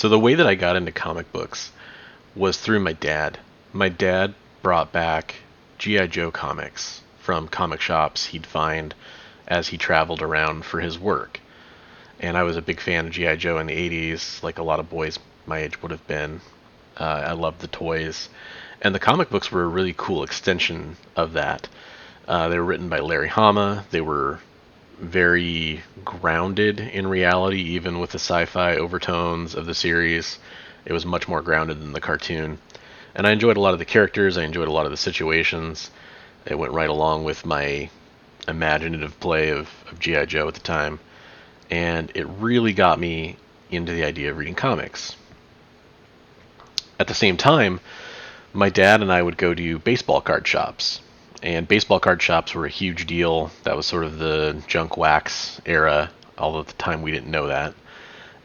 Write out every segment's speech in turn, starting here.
So the way that I got into comic books was through my dad. My dad brought back G.I. Joe comics from comic shops he'd find as he traveled around for his work. And I was a big fan of G.I. Joe in the 80s, like a lot of boys my age would have been. I loved the toys. And the comic books were a really cool extension of that. They were written by Larry Hama. They were very grounded in reality, even with the sci-fi overtones of the series. It was much more grounded than the cartoon. And I enjoyed a lot of the characters. I enjoyed a lot of the situations. It went right along with my imaginative play of G.I. Joe at the time. And it really got me into the idea of reading comics. At the same time, my dad and I would go to baseball card shops. And baseball card shops were a huge deal. That was sort of the junk wax era, although at the time we didn't know that.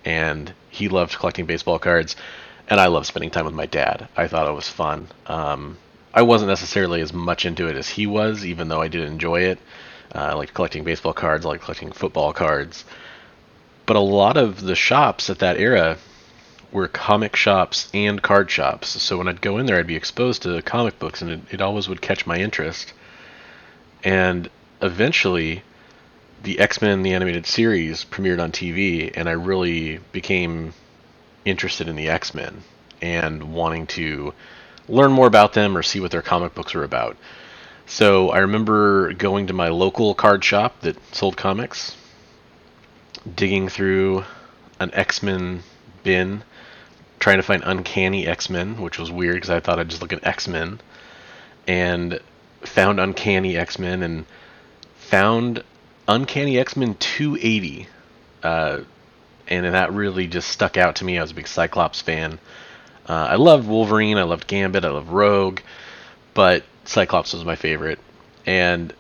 And he loved collecting baseball cards, and I loved spending time with my dad. I thought it was fun. I wasn't necessarily as much into it as he was, even though I did enjoy it. I liked collecting baseball cards, I liked collecting football cards. But a lot of the shops at that era were comic shops and card shops. So when I'd go in there, I'd be exposed to comic books, and it always would catch my interest. And eventually, the X-Men the animated series premiered on TV, and I really became interested in the X-Men and wanting to learn more about them or see what their comic books were about. So I remember going to my local card shop that sold comics, digging through an X-Men bin, trying to find Uncanny X-Men, which was weird because I thought I'd just look at X-Men, and found Uncanny X-Men and found Uncanny X-Men 280. And that really just stuck out to me. I was a big Cyclops fan. I loved Wolverine, I loved Gambit, I loved Rogue, but Cyclops was my favorite. And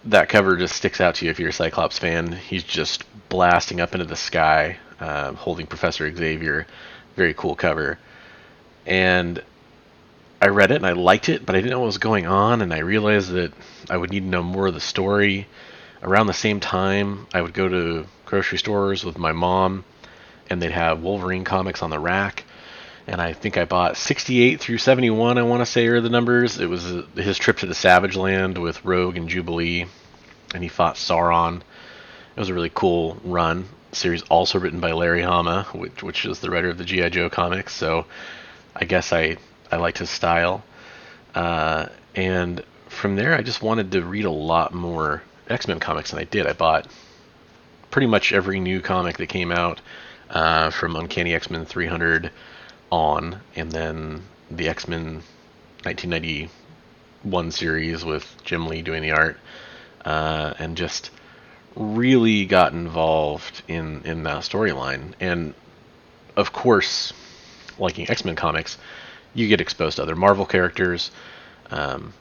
that cover just sticks out to you if you're a Cyclops fan. He's just blasting up into the sky, holding Professor Xavier. Very cool cover. And I read it and I liked it, but I didn't know what was going on, and I realized that I would need to know more of the story. Around the same time, I would go to grocery stores with my mom, and they'd have Wolverine comics on the rack. And I think I bought 68 through 71, I want to say, are the numbers. It was his trip to the Savage Land with Rogue and Jubilee, and he fought Sauron. It was a really cool run. Series also written by Larry Hama, which is the writer of the G.I. Joe comics, so I guess I liked his style. And from there, I just wanted to read a lot more X-Men comics, and I did. I bought pretty much every new comic that came out, from Uncanny X-Men 300 on, and then the X-Men 1991 series with Jim Lee doing the art, and just really got involved in that storyline. And of course, liking X-Men comics, you get exposed to other Marvel characters, and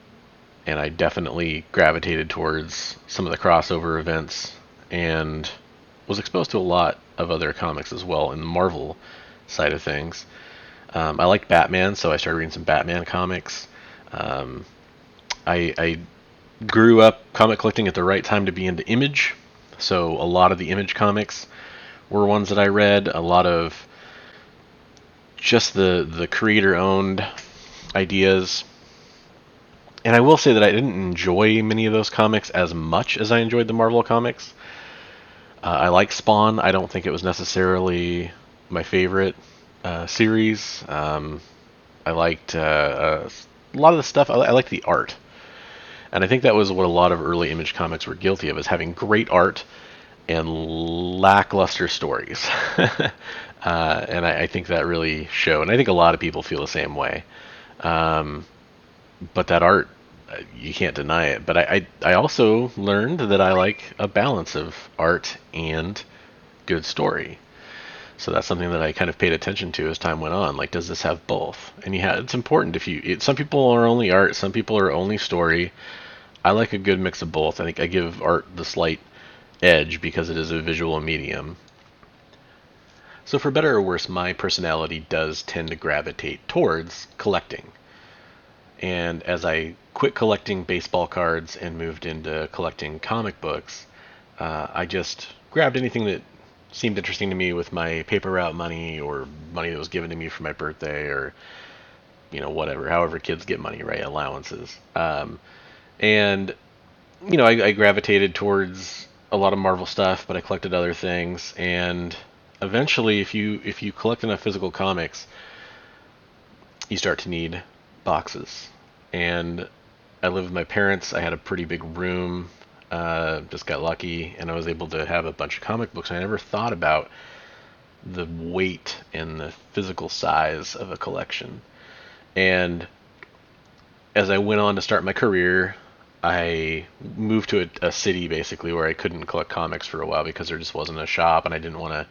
I definitely gravitated towards some of the crossover events, and was exposed to a lot of other comics as well in the Marvel side of things. I liked Batman, so I started reading some Batman comics. I grew up comic collecting at the right time to be into Image, so a lot of the Image comics were ones that I read. A lot of just the creator-owned ideas. And I will say that I didn't enjoy many of those comics as much as I enjoyed the Marvel comics. I like Spawn. I don't think it was necessarily my favorite series. I liked a lot of the stuff. I liked the art. And I think that was what a lot of early Image comics were guilty of, is having great art and lackluster stories. And I think that really showed. And I think a lot of people feel the same way. But that art, you can't deny it. But I also learned that I like a balance of art and good story. So that's something that I kind of paid attention to as time went on. Like, does this have both? And it's important. Some people are only art, some people are only story. I like a good mix of both. I think I give art the slight edge because it is a visual medium. So for better or worse, my personality does tend to gravitate towards collecting. And as I quit collecting baseball cards and moved into collecting comic books, I just grabbed anything that seemed interesting to me with my paper route money or money that was given to me for my birthday or whatever, however kids get money, right? Allowances. And I gravitated towards a lot of Marvel stuff, but I collected other things. And eventually, if you collect enough physical comics, you start to need boxes. And I lived with my parents. I had a pretty big room. Just got lucky, and I was able to have a bunch of comic books. And I never thought about the weight and the physical size of a collection. And as I went on to start my career, I moved to a city basically where I couldn't collect comics for a while because there just wasn't a shop, and I didn't want to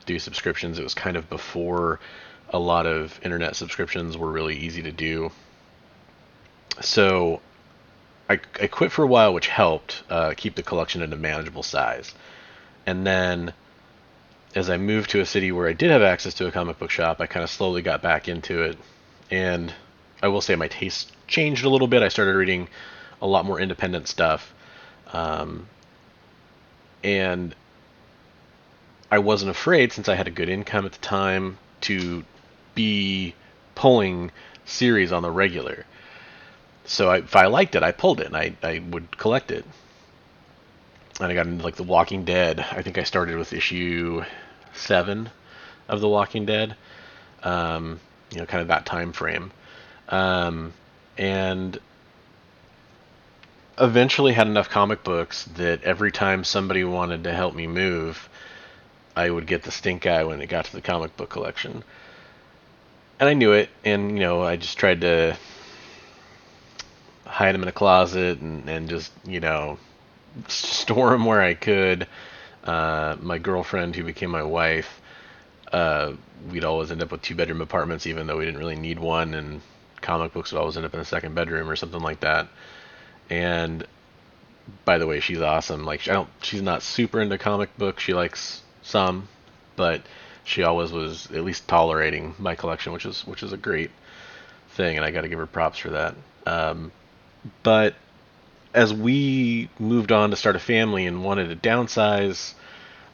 do subscriptions. It was kind of before a lot of internet subscriptions were really easy to do. So I quit for a while, which helped keep the collection at a manageable size. And then as I moved to a city where I did have access to a comic book shop, I kind of slowly got back into it. And I will say my taste changed a little bit. I started reading a lot more independent stuff. Um, and I wasn't afraid, since I had a good income at the time, to be pulling series on the regular. So if I liked it, I pulled it, and I would collect it. And I got into like The Walking Dead. I think I started with issue 7 of The Walking Dead. Kind of that time frame. And eventually had enough comic books that every time somebody wanted to help me move, I would get the stink eye when it got to the comic book collection. And I knew it, and I just tried to hide them in a closet and just store them where I could. My girlfriend, who became my wife, we'd always end up with 2-bedroom apartments, even though we didn't really need one, and comic books would always end up in a second bedroom or something like that. And by the way, she's awesome. Like, she's not super into comic books. She likes some, but she always was at least tolerating my collection, which is a great thing, and I got to give her props for that. But as we moved on to start a family and wanted to downsize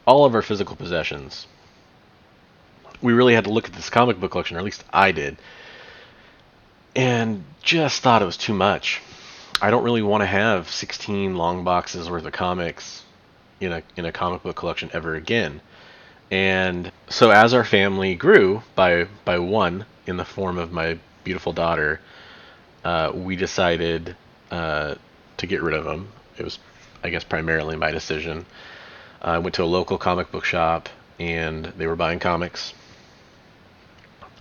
all of our physical possessions, we really had to look at this comic book collection, or at least I did, and just thought it was too much. I don't really want to have 16 long boxes worth of comics in a comic book collection ever again. And so as our family grew by one in the form of my beautiful daughter, we decided to get rid of them. It was, I guess, primarily my decision. I went to a local comic book shop, and they were buying comics.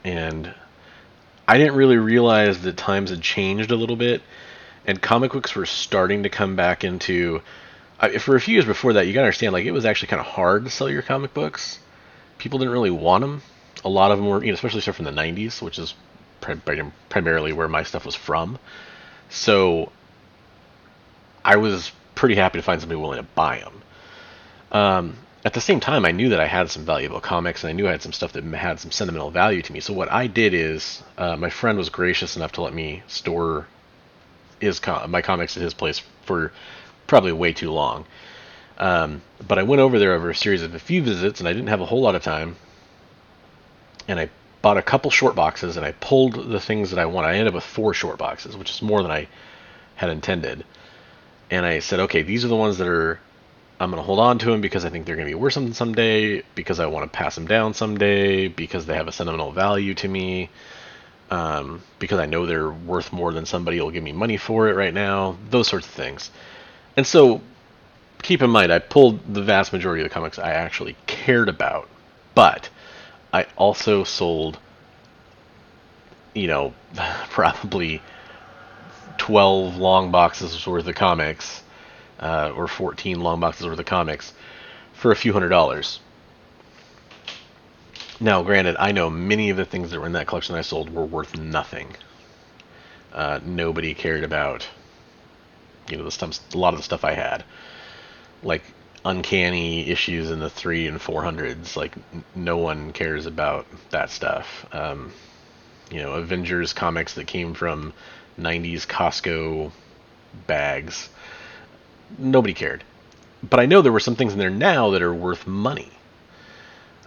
And I didn't really realize that times had changed a little bit, and comic books were starting to come back into. For a few years before that, you gotta understand, like, it was actually kind of hard to sell your comic books. People didn't really want them. A lot of them were, especially stuff from the '90s, which is primarily where my stuff was from. So I was pretty happy to find somebody willing to buy them. At the same time, I knew that I had some valuable comics, and I knew I had some stuff that had some sentimental value to me. So what I did is, my friend was gracious enough to let me store my comics at his place for probably way too long. But I went over there over a series of a few visits, and I didn't have a whole lot of time. And I bought a couple short boxes, and I pulled the things that I wanted. I ended up with 4 short boxes, which is more than I had intended. And I said, okay, these are the ones that I'm going to hold on to them because I think they're going to be worth something someday, because I want to pass them down someday, because they have a sentimental value to me, because I know they're worth more than somebody will give me money for it right now, those sorts of things. And so, keep in mind, I pulled the vast majority of the comics I actually cared about, but I also sold, probably 12 long boxes worth of comics, or 14 long boxes worth of comics, for a few $100s. Now, granted, I know many of the things that were in that collection I sold were worth nothing. Nobody cared about, the stuff, a lot of the stuff I had, like uncanny issues in the 300s and 400s. Like, no one cares about that stuff. Avengers comics that came from '90s Costco bags. Nobody cared. But I know there were some things in there now that are worth money.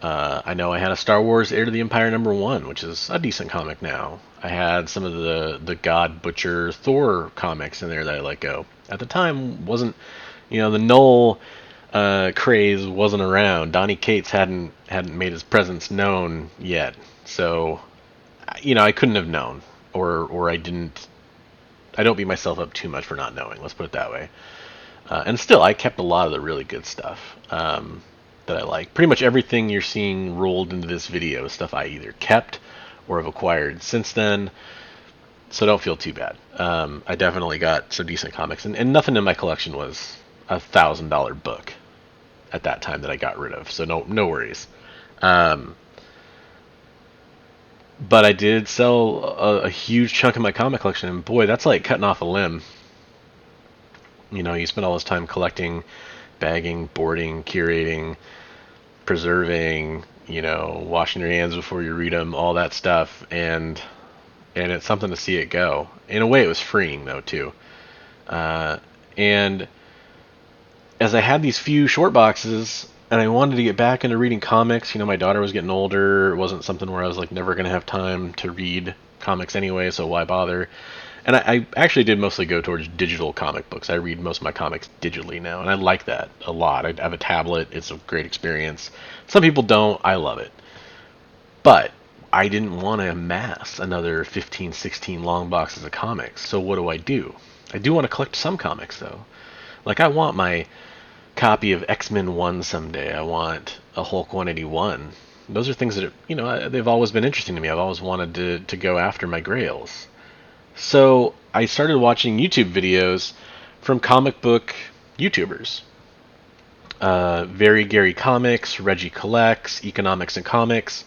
I know I had a Star Wars Heir to the Empire #1, which is a decent comic now. I had some of the God Butcher Thor comics in there that I let go. At the time, wasn't the Knoll craze wasn't around. Donny Cates hadn't made his presence known yet, so I couldn't have known, or I didn't. I don't beat myself up too much for not knowing. Let's put it that way. And still, I kept a lot of the really good stuff that I like. Pretty much everything you're seeing rolled into this video is stuff I either kept or have acquired since then. So don't feel too bad. I definitely got some decent comics, and nothing in my collection was $1,000 book at that time that I got rid of. So no worries. But I did sell a huge chunk of my comic collection, and boy, that's like cutting off a limb. You spend all this time collecting, bagging, boarding, curating, preserving, washing your hands before you read them, all that stuff, and it's something to see it go. In a way, it was freeing though too. And as I had these few short boxes, and I wanted to get back into reading comics, my daughter was getting older. It wasn't something where I was like never gonna have time to read comics anyway, so why bother? And I actually did mostly go towards digital comic books. I read most of my comics digitally now, and I like that a lot. I have a tablet. It's a great experience. Some people don't. I love it. But I didn't want to amass another 15, 16 long boxes of comics. So what do? I do want to collect some comics, though. Like, I want my copy of X-Men 1 someday. I want a Hulk 181. Those are things that, they've always been interesting to me. I've always wanted to go after my grails. So I started watching YouTube videos from comic book YouTubers. Very Gary Comics, Reggie Collects, Economics and Comics,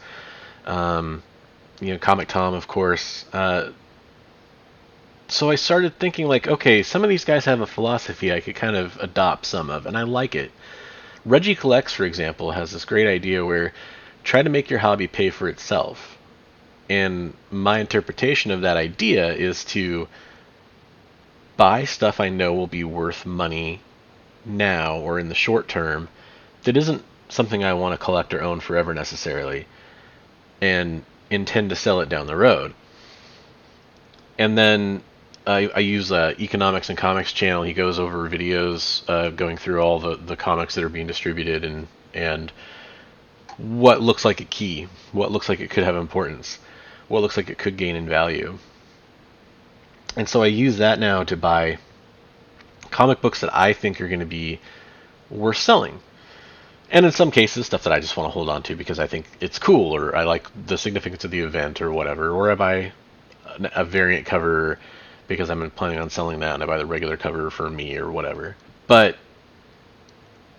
Comic Tom, of course. So I started thinking like, okay, some of these guys have a philosophy I could kind of adopt some of, and I like it. Reggie Collects, for example, has this great idea where try to make your hobby pay for itself. And my interpretation of that idea is to buy stuff I know will be worth money now or in the short term that isn't something I want to collect or own forever necessarily, and intend to sell it down the road. And then I use Economics and Comics channel. He goes over videos going through all the comics that are being distributed and what looks like a key, what looks like it could have importance, what looks like it could gain in value. And so I use that now to buy comic books that I think are going to be worth selling. And in some cases, stuff that I just want to hold on to because I think it's cool, or I like the significance of the event or whatever. Or I buy a variant cover because I'm planning on selling that, and I buy the regular cover for me or whatever. But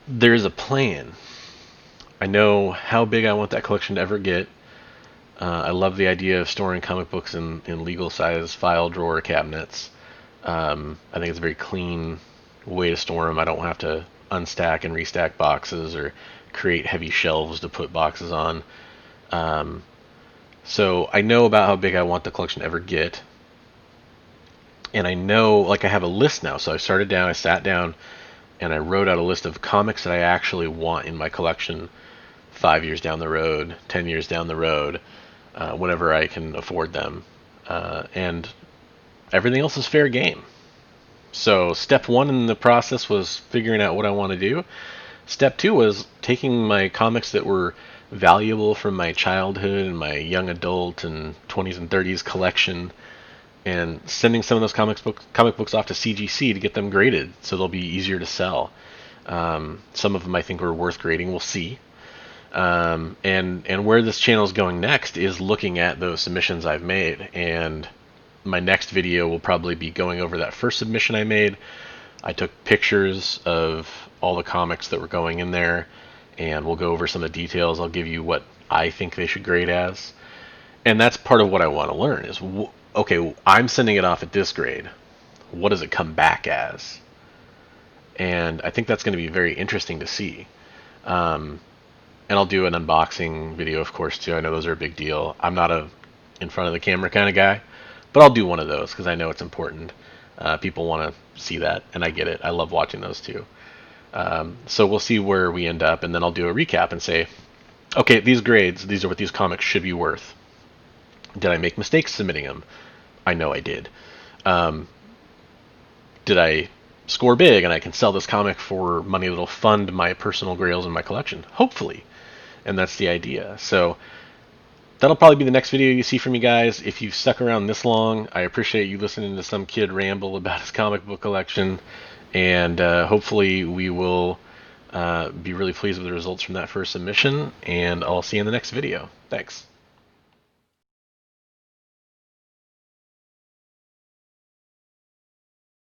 there's a plan. I know how big I want that collection to ever get. I love the idea of storing comic books in legal size file drawer cabinets. I think it's a very clean way to store them. I don't have to unstack and restack boxes or create heavy shelves to put boxes on. So I know about how big I want the collection to ever get. And I know, like, I have a list now. So I sat down, and I wrote out a list of comics that I actually want in my collection 5 years down the road, 10 years down the road, whenever I can afford them. And everything else is fair game. So step one in the process was figuring out what I want to do. Step two was taking my comics that were valuable from my childhood and my young adult and 20s and 30s collection, and sending some of those comic books off to CGC to get them graded so they'll be easier to sell. Some of them I think were worth grading. We'll see. And where this channel is going next is looking at those submissions I've made, and my next video will probably be going over that first submission I made. I took pictures of all the comics that were going in there, and we'll go over some of the details. I'll give you what I think they should grade as. And that's part of what I want to learn is, okay, I'm sending it off at this grade. What does it come back as? And I think that's going to be very interesting to see. And I'll do an unboxing video, of course, too. I know those are a big deal. I'm not a in front of the camera kind of guy, but I'll do one of those because I know it's important. People want to see that, and I get it. I love watching those too. So we'll see where we end up, and then I'll do a recap and say, Okay, these grades, these are what these comics should be worth. Did I make mistakes submitting them? I know I did. Um, did I score big and I can sell this comic for money that'll fund my personal grails in my collection? Hopefully. And that's the idea. So that'll probably be the next video you see from me guys. If you've stuck around this long, I appreciate you listening to some kid ramble about his comic book collection. And hopefully we will be really pleased with the results from that first submission. And I'll see you in the next video. Thanks.